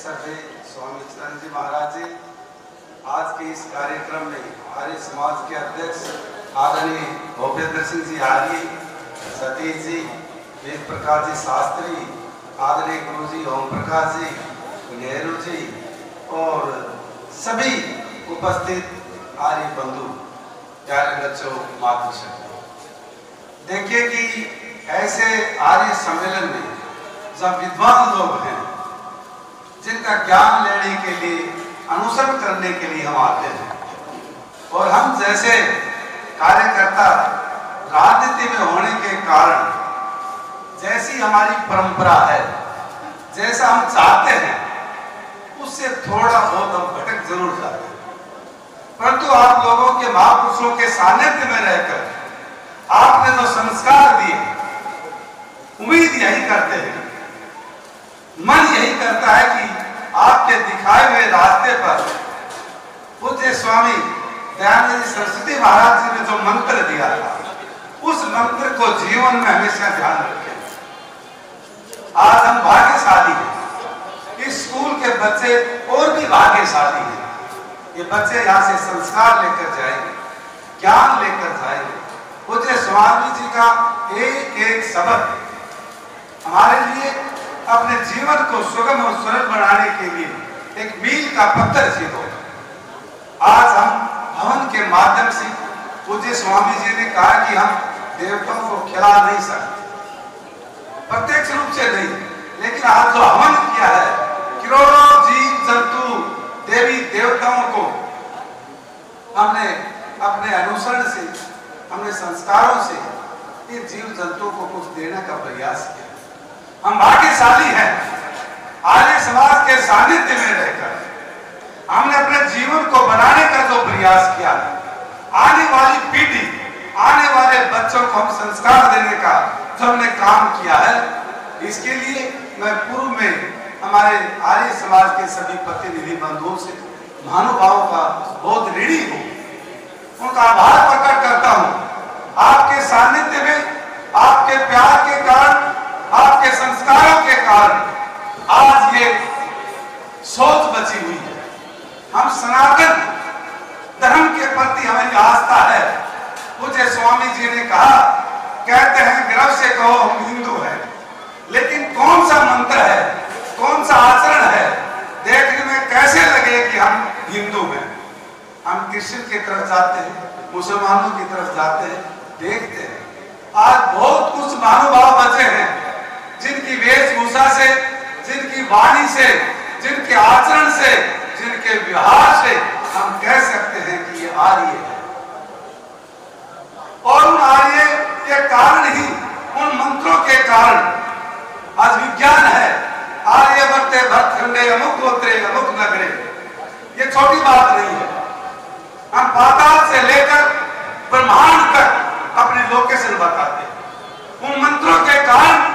सभी स्वामी चरण जी महाराज जी आज के इस कार्यक्रम में आर्य समाज के अध्यक्ष आदरणीय भूपेंद्र सिंह जी आर्य, सतीश जी, वेद प्रकाश जी शास्त्री, आदरणीय गुरु जी ओम प्रकाश जी, नेहरू जी और सभी उपस्थित आर्य बंधु, प्यारे बच्चों, मातृशक्ति। देखिए कि ऐसे आर्य सम्मेलन में जब विद्वान लोग हैं जिनका ज्ञान लेने के लिए, अनुसरण करने के लिए हम आते हैं और हम जैसे कार्यकर्ता राजनीति में होने के कारण जैसी हमारी परंपरा है, जैसा हम चाहते हैं उससे थोड़ा बहुत हम भटक जरूर जाते हैं। परंतु आप लोगों के महापुरुषों के सानिध्य में रहकर आपने जो संस्कार दिए, उम्मीद यही करते हैं, मन यही करता है कि आपके दिखाए हुए रास्ते पर पूज्य स्वामी दयानंद सरस्वती महाराज जी ने जो मंत्र दिया था, उस मंत्र को जीवन में हमेशा ध्यान रखें। आज हम भाग्यशाली हैं, इस स्कूल के बच्चे और भी भाग्यशाली हैं। ये बच्चे यहाँ से संस्कार लेकर जाएंगे, ज्ञान लेकर जाएंगे। पूज्य स्वामी जी का एक एक सबक हमारे लिए अपने जीवन को सुगम और सरल बनाने के लिए एक मील का पत्थर सिद्ध होगा। आज हम हवन के माध्यम से, पूज्य स्वामी जी ने कहा कि हम देवताओं को खिला नहीं सकते, प्रत्यक्ष रूप से नहीं, लेकिन आज जो हवन किया है, करोड़ों जीव जंतु देवी देवताओं को हमने अपने अनुसरण से, हमने संस्कारों से इन जीव जंतुओं को कुछ देने का प्रयास किया। हम भाग्यशाली हैं, आर्य समाज के सानिध्य में रहकर हमने अपने जीवन को बनाने का जो प्रयास किया, आने वाली पीढ़ी, आने वाले बच्चों को हम संस्कार देने का जो हमने काम किया है, इसके लिए मैं पूर्व में हमारे आर्य समाज के सभी प्रतिनिधि बंधुओं से, महानुभावों का बहुत ऋणी हूँ, उनका आभार प्रकट करता हूँ। आपके सानिध्य में, आपके प्यार के कारण, आपके संस्कारों के कारण आज ये सोच बची हुई है। हम सनातन धर्म के प्रति हमारी आस्था है। पूज्य स्वामी जी ने कहा, कहते हैं गर्व से कहो हम हिंदू हैं, लेकिन कौन सा मंत्र है, कौन सा आचरण है, देखने में कैसे लगे कि हम हिंदू हैं। हम क्रिश्चियन की तरफ जाते हैं, मुसलमानों की तरफ जाते हैं, देखते हैं आज बहुत कुछ महानुभाव बचे हैं जिनकी वेशभूषा से, जिनकी वाणी से, जिनके आचरण से, जिनके व्यवहार से हम कह सकते हैं कि ये आर्य है। और उन आर्य के कारण ही, उन मंत्रों के कारण आज विज्ञान है। आर्य वर्ते भरतखंडे अमुक गोत्रे अमुक नगरे, ये छोटी बात नहीं है। हम पाताल से लेकर ब्रह्मांड तक अपनी लोकेशन बताते हैं। उन मंत्रों के कारण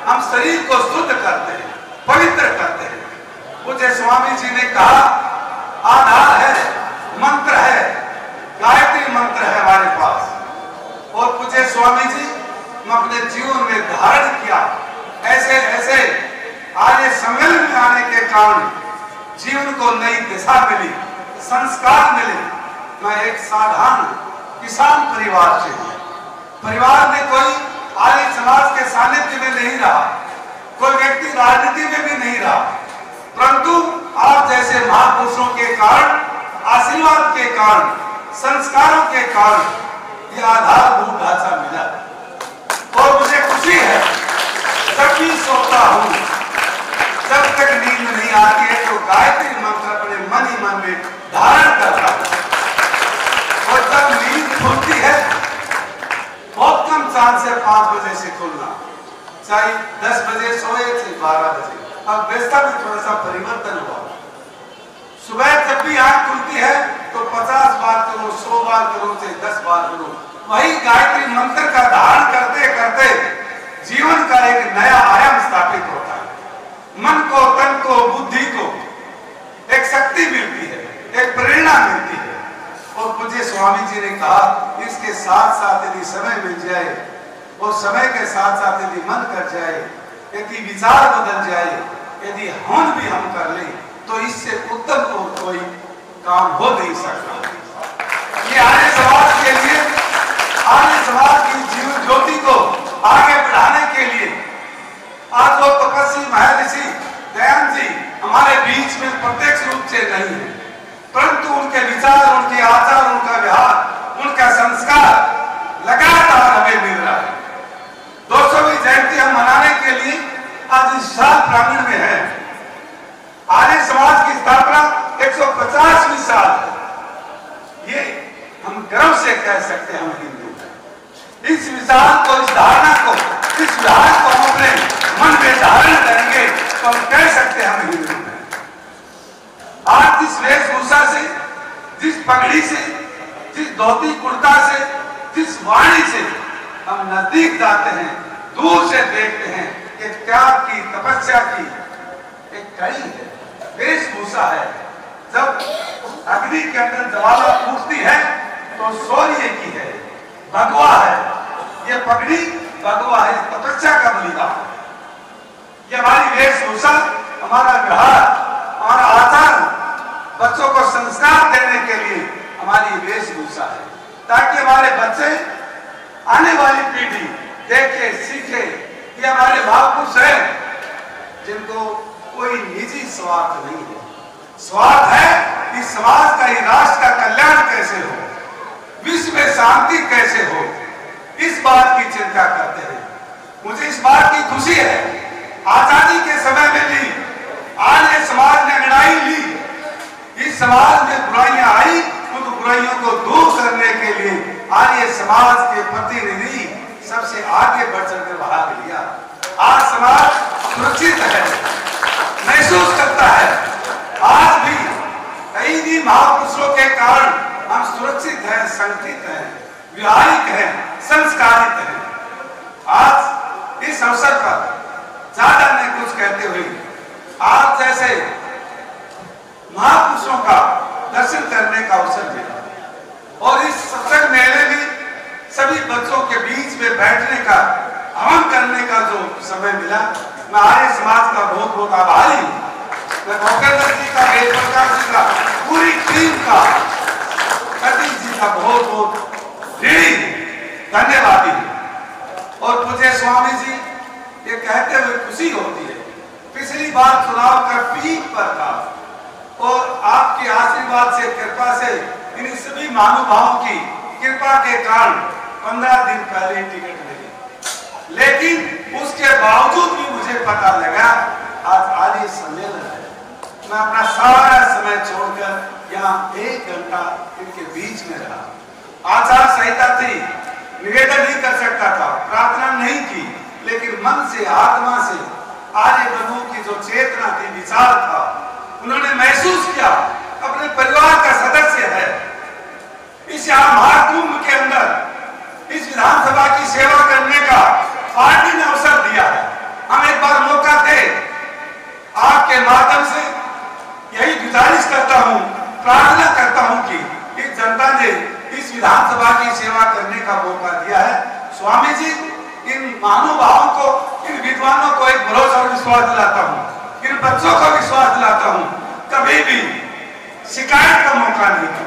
हम शरीर को शुद्ध करते हैं, पवित्र करते हैं। पूज्य स्वामी जी ने कहा, आधार है, मंत्र है, गायत्री मंत्र है हमारे पास। और पूज्य स्वामी जी ने अपने जीवन में धारण किया। ऐसे ऐसे आर्य सम्मेलन में आने के कारण जीवन को नई दिशा मिली, संस्कार मिले। मैं एक साधारण किसान परिवार से हूँ। परिवार में कोई आर्य समाज के सानिध्य में नहीं रहा, कोई व्यक्ति राजनीति में भी नहीं रहा, परंतु आप जैसे महापुरुषों के कारण, आशीर्वाद के कारण, संस्कारों के कारण यह आधारभूत ढांचा मिला। और मुझे खुशी है, जब भी सोता हूँ, जब तक नींद नहीं आती है, तो गायत्री मंत्र अपने मन ही मन में धारण करता हूँ। और जब नींद खुलती है, बहुत कम चांद से 5 बजे से खुलना, चाहे 10 बजे सोए चाहे 12 बजे। अब व्यवस्था में थोड़ा सा परिवर्तन हुआ। सुबह जब भी आंख खुलती है तो 50 बार करो, 100 बार करो, चाहे 10 बार करो। वही गायत्री मंत्र का धारण करते करते जीवन का एक नया आयाम स्थापित होता है। मन को, तन को, बुद्धि को एक शक्ति मिलती है, एक प्रेरणा मिलती है। और पूज्य स्वामी जी ने कहा, इसके साथ साथ यदि समय मिल जाए और समय के साथ साथ यदि मन कर जाए, यदि विचार बदल जाए, यदि हवन भी हम कर लें तो इससे उत्तम तो कोई काम हो नहीं सकता। ये आर्य समाज के लिए, आर्य समाज की जीवन ज्योति को आगे बढ़ाने के लिए आज वो तपस्वी महर्षि दयानंद जी हमारे बीच में प्रत्यक्ष रूप से नहीं है, परंतु उनके विचार, उनके आचार, उनका व्यवहार, उनका संस्कार लगातार हमें मिल रहा है। 200वीं जयंती हम मनाने के लिए आज इस साल प्रांगण में है। आर्य समाज की स्थापना 150वीं साल है। ये हम गर्व से कह सकते हैं, हम हिंदू इस विचार को, इस धारणा को, इस विचार को हम अपने मन में धारण करेंगे तो हम कह सकते हैं हम हिंदू हैं। आज जिस वेशभूषा से, जिस पगड़ी से, जिस धोती कुर्ता से, जिस वाणी से हम नजदीक जाते हैं, दूर से देखते हैं कि त्याग की, तपस्या की एक कड़ी है, वेशभूषा है। जब अग्नि के अंदर ज्वाला फूटती है तो सूर्य की है, भगवा है। ये पगड़ी भगवा है, तपस्या का बलिदान। ये हमारी वेशभूषा, हमारा व्यवहार, हमारा आचार, बच्चों को संस्कार देने के लिए हमारी वेशभूषा है, ताकि हमारे बच्चे, आने वाली पीढ़ी देखे, सीखे। ये हमारे महापुरुष हैं जिनको कोई निजी स्वार्थ नहीं है। स्वार्थ है कि समाज का, ही राष्ट्र का कल्याण कैसे हो, विश्व में शांति कैसे हो, इस बात की चिंता करते हैं। मुझे इस बात की खुशी है, आजादी के समय में भी आर्य समाज ने लड़ाई ली। इस समाज में बुराइयां आई, उन बुराइयों को दूर करने के लिए आर्य समाज के प्रतिनिधि सबसे आगे बढ़ चढ़कर भाग लिया। आज समाज सुरक्षित है, महसूस करता है। आज भी कई भी महापुरुषों के कारण हम सुरक्षित हैं, संगठित हैं, व्यवहारिक हैं, संस्कारित हैं। आज इस अवसर पर ज्यादा नहीं कुछ कहते हुए आप जैसे महापुरुषों का दर्शन करने का अवसर मिला और इस सत्संग मेले में सभी बच्चों के बीच में बैठने का, हवन करने का जो समय मिला, मैं आर्य समाज का बहुत बहुत आभारी हूँ। मैं भोपेंद्र जी का, वेद प्रकाश जी का, पूरी टीम का, सतीश जी का बहुत बहुत धन्यवादी हूँ। और मुझे स्वामी जी ये कहते हुए खुशी होती है, पिछली बार चुनाव का पीक पर था और आपके आशीर्वाद से, कृपा से, इन सभी महानुभावों की कृपा के कारण 15 दिन पहले टिकट मिली। लेकिन उसके बावजूद भी मुझे पता लगा आज आर्य सम्मेलन है। मैं अपना सारा समय छोड़कर यहाँ 1 घंटा इनके बीच में रहा। आचार संहिता थी, निवेदन नहीं कर सकता था, प्रार्थना नहीं की, लेकिन मन से, आत्मा से आर्य प्रभु की जो चेतना थी, विचार था, उन्होंने महसूस किया अपने परिवार का सदस्य है। इस यहाँ महाकुंभ के अंदर इस विधानसभा की सेवा करने का पार्टी ने अवसर दिया है। हम एक बार मौका दे, आपके माध्यम से यही गुजारिश करता हूँ, प्रार्थना करता हूँ कि इस जनता ने इस विधानसभा की सेवा करने का मौका दिया है। स्वामी जी, इन महानुभावों को, इन विद्वानों को एक भरोसा और विश्वास दिलाता हूँ, इन बच्चों को विश्वास दिलाता हूँ, कभी भी शिकायत का मौका नहीं था।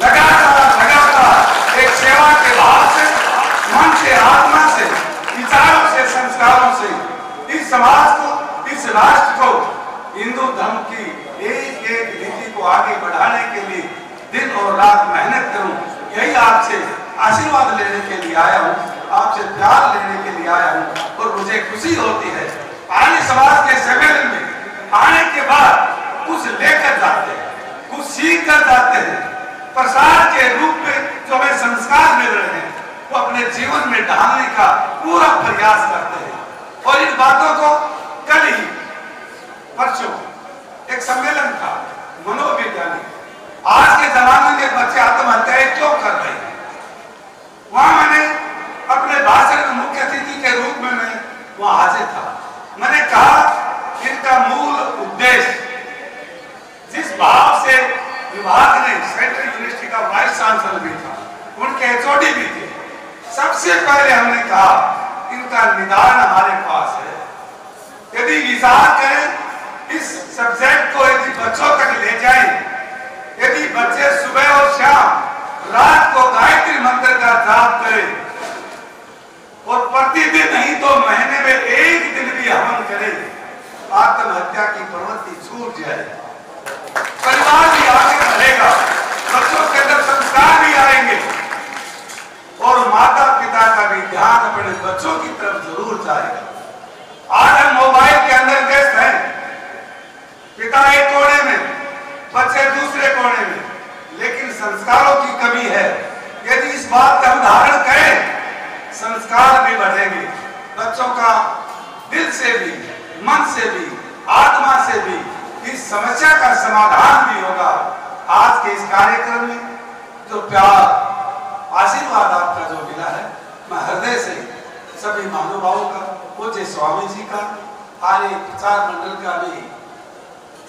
लगातार एक सेवा के भाव से, मन से, आत्मा से, विचारों से, संस्कारों से इस समाज को, इस राष्ट्र को, हिंदू धर्म की एक एक नीति को आगे बढ़ाने के लिए दिन और रात मेहनत करूं। यही आपसे आशीर्वाद लेने के लिए आया हूं, आपसे प्यार लेने के लिए आया हूं और मुझे खुशी होती है। आर्य समाज के सम्मेलन में आने के बाद कुछ लेकर जाते हैं, कुछ सीख कर जाते हैं। प्रसाद के रूप में जो हमें संस्कार मिल रहे हैं वो अपने जीवन में ढालने का पूरा प्रयास करते हैं। और इन बातों को कल ही, परसों एक सम्मेलन था मनोवैज्ञानिक, आज के जमाने में बच्चे आत्महत्याएं क्यों कर रहे हैं, वहां मैंने अपने भाषण में मुख्य अतिथि के रूप में मैं वहां हाजिर था। मैंने कहा इनका मूल उद्देश्य, जिस भाव से विभाग ने, सेंट्रल यूनिवर्सिटी का वाइस चांसलर भी था, उनके एचओडी भी थे, सबसे पहले हमने कहा इनका निदान हमारे पास है। यदि विचार करें इस सब्जेक्ट को, यदि बच्चों तक ले जाएं, यदि बच्चे सुबह और शाम रात को गायत्री मंत्र का जाप करें और प्रतिदिन नहीं तो महीने में एक दिन भी हवन करें, आत्महत्या की प्रवृत्ति छूट जाए, परिवार भी आगे बढ़ेगा, बच्चों के अंदर संस्कार भी आएंगे और माता पिता का भी ध्यान अपने बच्चों की तरफ जरूर जाएगा। आज हम मोबाइल के अंदर व्यस्त हैं, पिता एक कोने में, बच्चे दूसरे कोने में, लेकिन संस्कारों की कमी है। यदि इस बात का उदाहरण करें, संस्कार भी बढ़ेंगे, बच्चों का दिल से भी, मन से भी, आत्मा से भी इस समस्या का समाधान भी होगा। आज के इस कार्यक्रम में जो प्यार, आशीर्वाद आपका जो मिला है, मैं हृदय से सभी महानुभावों का, पूज्य स्वामी जी का, आर्य प्रचार मंडल का भी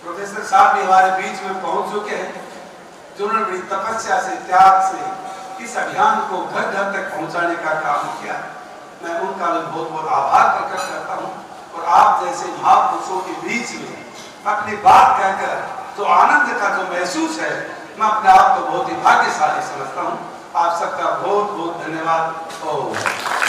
प्रोफेसर साहब भी हमारे बीच में पहुंच चुके हैं, जिन्होंने बड़ी तपस्या से, त्याग से इस अभियान को घर घर तक पहुंचाने का काम किया। मैं उनका भी बहुत बहुत आभार प्रकट करता हूं और आप जैसे महापुरुषों के बीच में अपनी बात कहकर जो आनंद का जो महसूस है, मैं अपने आप को बहुत ही भाग्यशाली समझता हूं। आप सबका बहुत बहुत धन्यवाद।